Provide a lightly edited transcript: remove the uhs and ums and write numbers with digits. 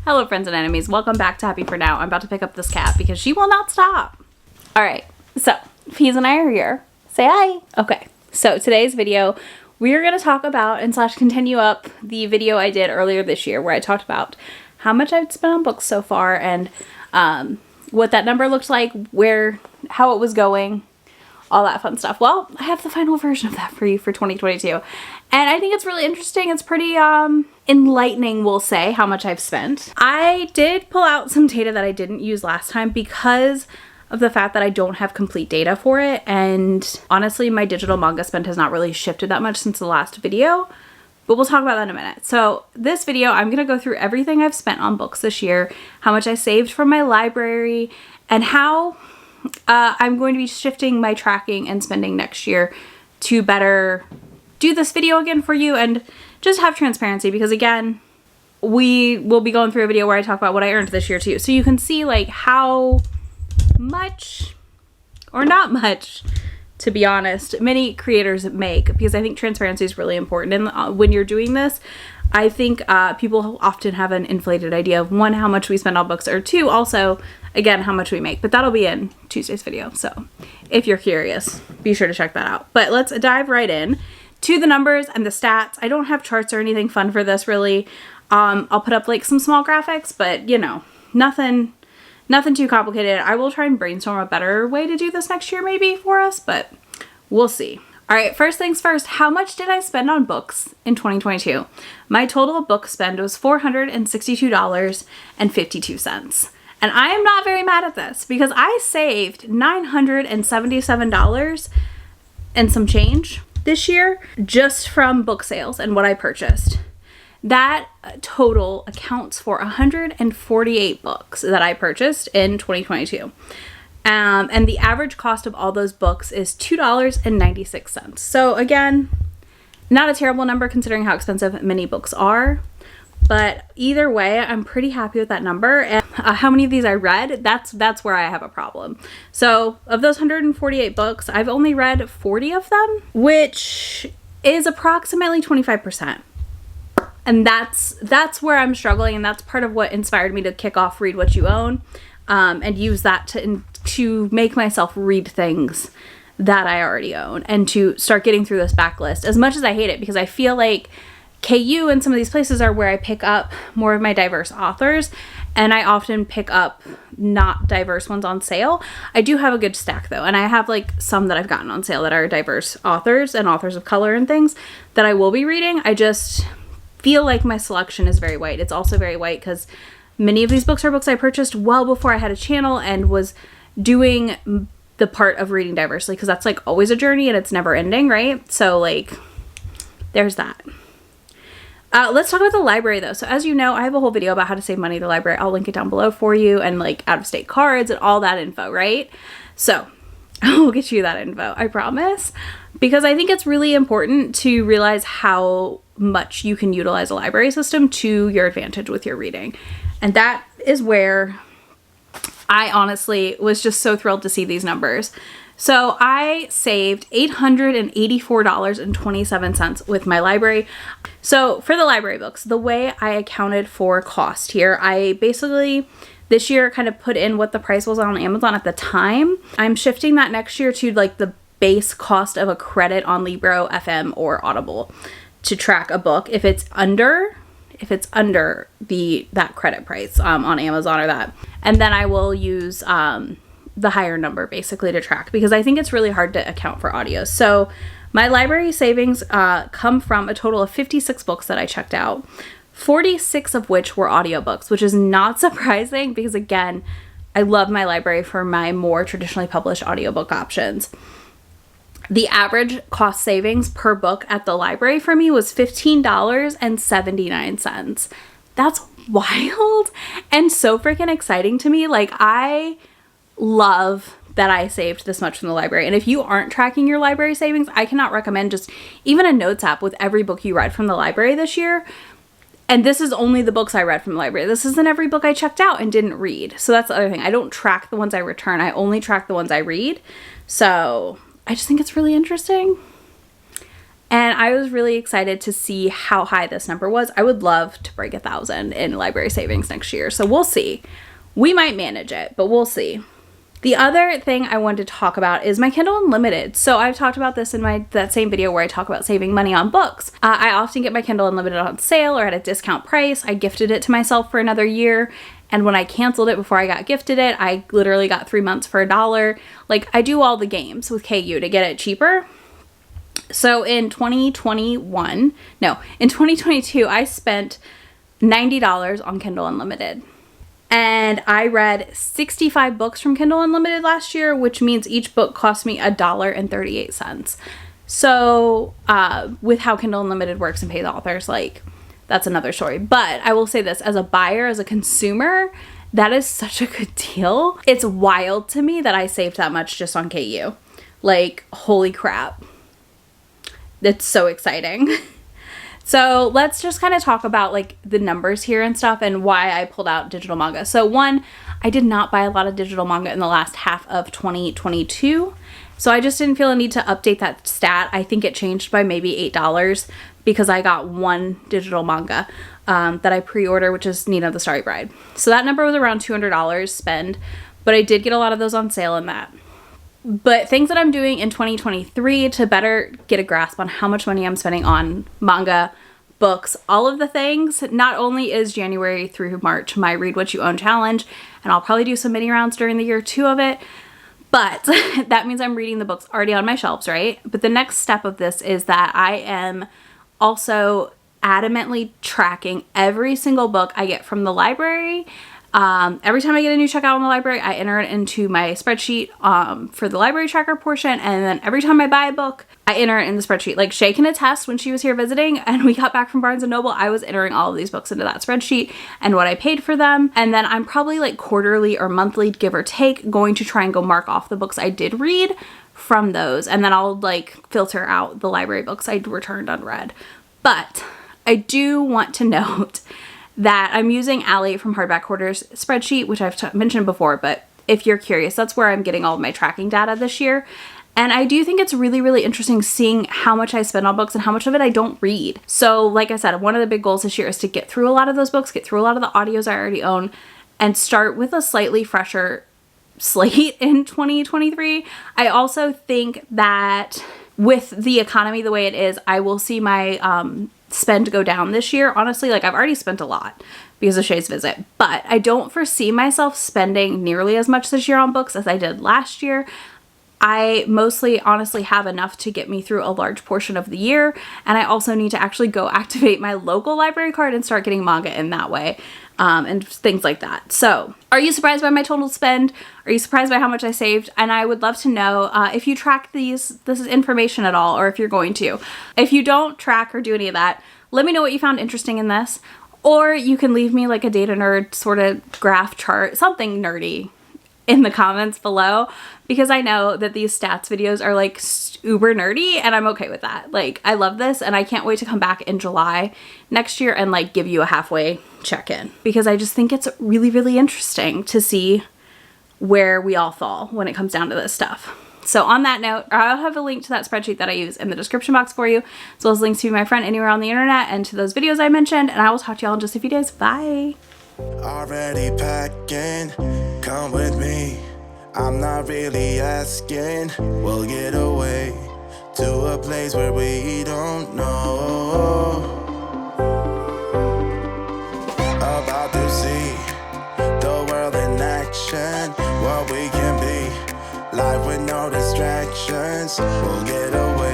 Hello friends and enemies, welcome back to Happy For Now. I'm about to pick up this cat because she will not stop. Alright, so Peas and I are here. Say hi. Okay, so today's video, we are going to talk about and / continue up the video I did earlier this year where I talked about how much I'd spent on books so far and what that number looked like, how it was going, all that fun stuff. Well, I have the final version of that for you for 2022. And I think it's really interesting. It's pretty enlightening, we'll say, how much I've spent. I did pull out some data that I didn't use last time because of the fact that I don't have complete data for it. And honestly, my digital manga spend has not really shifted that much since the last video. But we'll talk about that in a minute. So this video, I'm going to go through everything I've spent on books this year, how much I saved from my library, and how I'm going to be shifting my tracking and spending next year to better do this video again for you and just have transparency, because again, we will be going through a video where I talk about what I earned this year too. So you can see like how much or not much, to be honest, many creators make, because I think transparency is really important. And when you're doing this, I think people often have an inflated idea of one, how much we spend on books, or two, also, again, how much we make. But that'll be in Tuesday's video. So if you're curious, be sure to check that out. But let's dive right in to the numbers and the stats. I don't have charts or anything fun for this, really. I'll put up like some small graphics, but you know, nothing too complicated. I will try and brainstorm a better way to do this next year maybe for us, but we'll see. All right, first things first, how much did I spend on books in 2022? My total book spend was $462.52. And I am not very mad at this because I saved $977 and some change this year just from book sales and what I purchased. That total accounts for 148 books that I purchased in 2022. And the average cost of all those books is $2.96. So again, not a terrible number considering how expensive many books are. But either way, I'm pretty happy with that number. And how many of these I read, that's where I have a problem. So of those 148 books, I've only read 40 of them, which is approximately 25%. And that's where I'm struggling, and that's part of what inspired me to kick off Read What You Own, and use that to make myself read things that I already own and to start getting through this backlist. As much as I hate it, because I feel like KU and some of these places are where I pick up more of my diverse authors, and I often pick up not diverse ones on sale. I do have a good stack though, and I have like some that I've gotten on sale that are diverse authors and authors of color and things that I will be reading. I just feel like my selection is very white. It's also very white because many of these books are books I purchased well before I had a channel and was doing the part of reading diversely, because that's like always a journey and it's never ending, right? So like there's that. Let's talk about the library though. So as you know, I have a whole video about how to save money at the library. I'll link it down below for you, and like out-of-state cards and all that info, right? So I will get you that info, I promise, because I think it's really important to realize how much you can utilize a library system to your advantage with your reading. And that is where I honestly was just so thrilled to see these numbers. So I saved $884.27 with my library. So for the library books, the way I accounted for cost here, I basically this year kind of put in what the price was on Amazon at the time. I'm shifting that next year to like the base cost of a credit on Libro, FM, or Audible to track a book if it's under that credit price on Amazon or that. And then I will use the higher number basically to track, because I think it's really hard to account for audio. So my library savings come from a total of 56 books that I checked out, 46 of which were audiobooks, which is not surprising because again, I love my library for my more traditionally published audiobook options. The average cost savings per book at the library for me was $15.79. That's wild and so freaking exciting to me. Like, I love that I saved this much from the library. And if you aren't tracking your library savings, I cannot recommend just even a notes app with every book you read from the library this year. And this is only the books I read from the library. This isn't every book I checked out and didn't read. So that's the other thing. I don't track the ones I return. I only track the ones I read. So I just think it's really interesting. And I was really excited to see how high this number was. I would love to break 1,000 in library savings next year. So we'll see. We might manage it, but we'll see. The other thing I wanted to talk about is my Kindle Unlimited. So I've talked about this in that same video where I talk about saving money on books. I often get my Kindle Unlimited on sale or at a discount price. I gifted it to myself for another year. And when I canceled it before I got gifted it, I literally got 3 months for $1. Like, I do all the games with KU to get it cheaper. So in 2022, I spent $90 on Kindle Unlimited. And I read 65 books from Kindle Unlimited last year, which means each book cost me $1.38. So with how Kindle Unlimited works and pay the authors, like, that's another story. But I will say this, as a buyer, as a consumer, that is such a good deal. It's wild to me that I saved that much just on KU. Like, holy crap. It's so exciting. So let's just kind of talk about like the numbers here and stuff and why I pulled out digital manga. So one, I did not buy a lot of digital manga in the last half of 2022. So I just didn't feel a need to update that stat. I think it changed by maybe $8 because I got one digital manga that I pre-order, which is Nina the Starry Bride. So that number was around $200 spend, but I did get a lot of those on sale in that. But things that I'm doing in 2023 to better get a grasp on how much money I'm spending on manga, books, all of the things. Not only is January through March my Read What You Own challenge, and I'll probably do some mini rounds during the year too of it, but that means I'm reading the books already on my shelves, right? But the next step of this is that I am also adamantly tracking every single book I get from the library. Every time I get a new checkout in the library, I enter it into my spreadsheet for the library tracker portion, and then every time I buy a book, I enter it in the spreadsheet. Like Shay can attest, when she was here visiting and we got back from Barnes & Noble, I was entering all of these books into that spreadsheet and what I paid for them. And then I'm probably like quarterly or monthly, give or take, going to try and go mark off the books I did read from those. And then I'll like filter out the library books I returned unread. But I do want to note that I'm using Allie from Hardback Hoarder's spreadsheet, which I've mentioned before, but if you're curious, that's where I'm getting all of my tracking data this year. And I do think it's really, really interesting seeing how much I spend on books and how much of it I don't read. So like I said, one of the big goals this year is to get through a lot of those books, get through a lot of the audios I already own, and start with a slightly fresher slate in 2023. I also think that with the economy the way it is, I will see my spend go down this year. Honestly, like I've already spent a lot because of Shay's visit, but I don't foresee myself spending nearly as much this year on books as I did last year. I mostly honestly have enough to get me through a large portion of the year, and I also need to actually go activate my local library card and start getting manga in that way, and things like that. So are you surprised by my total spend? Are you surprised by how much I saved? And I would love to know if you track this information at all, or if you're going to. If you don't track or do any of that, let me know what you found interesting in this, or you can leave me like a data nerd sort of graph chart, something nerdy, in the comments below, because I know that these stats videos are like uber nerdy and I'm okay with that. Like I love this and I can't wait to come back in July next year and like give you a halfway check-in, because I just think it's really, really interesting to see where we all fall when it comes down to this stuff. So on that note, I'll have a link to that spreadsheet that I use in the description box for you, as well as links to my friend anywhere on the internet and to those videos I mentioned, and I will talk to y'all in just a few days. Bye! Already packing, come with me. I'm not really asking. We'll get away to a place where we don't know. About to see the world in action, what we can be. Life with no distractions. We'll get